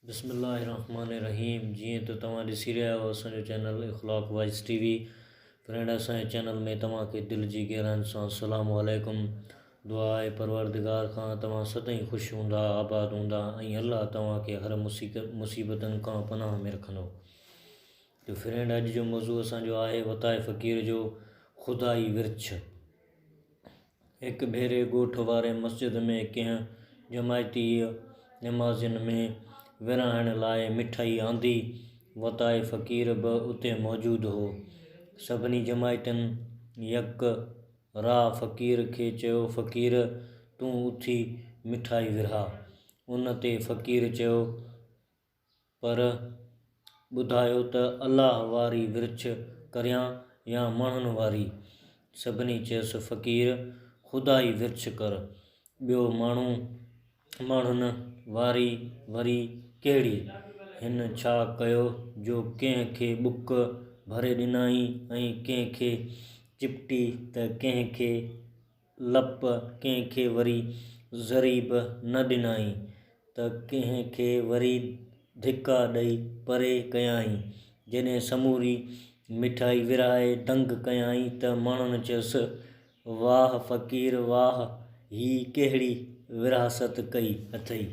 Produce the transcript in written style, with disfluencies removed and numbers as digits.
बिस्मिल्लाहिर्रहमानिर्रहीम। जीअं त तव्हां ॾिसी रहिया आहियो असांजो चैनल इख़लाक़ वाइज़ टीवी। फ्रेंड, असांजे चैनल में तव्हांखे दिलि जी गहराइनि सां अस्सलामु अलैकुम। दुआ आहे परवरदिगार खां तव्हां सदाईं ख़ुशि हूंदा, आबाद हूंदा ऐं अल्लाह तव्हांखे हर मुसीबतनि खां पनाह में रखंदो। तो फ्रेंड, अॼु जो मौज़ू असांजो आहे वताए फ़क़ीर जो ख़ुदाई विर्छ। हिकु भेरे ॻोठ वारे मस्जिद में कंहिं जमायती नमाज़ियुनि में विरहाइण लाइ मिठाई आंदी। वताए फ़क़ीर बि उते मौजूदु हो। सभिनी जमायतियुनि यक राह फ़क़ीर खे चयो, फ़क़ीर तूं उथी मिठाई विरहा। उन ते फ़क़ीर चयो, पर ॿुधायो त अलाह वारी विर्छ करियां या माण्हुनि वारी? सभिनी चयसि, फ़क़ीर ख़ुदाई विर्छ कर। ॿियो माण्हुनि वारी वरी कहिड़ी? हिन छा कयो जो कंहिं खे बुक भरे ॾिनई ऐं कंहिं खे चिपटी त कंहिं खे लप, कंहिं खे वरी ज़रीब न ॾिनई त कंहिं खे वरी धिका ॾेई परे कयाई। जॾहिं समूरी मिठाई विरहाए दंग कयाई त माण्हुनि चयसि, वाह फ़क़ीर वाह, ही कहिड़ी विरासत कई अथई।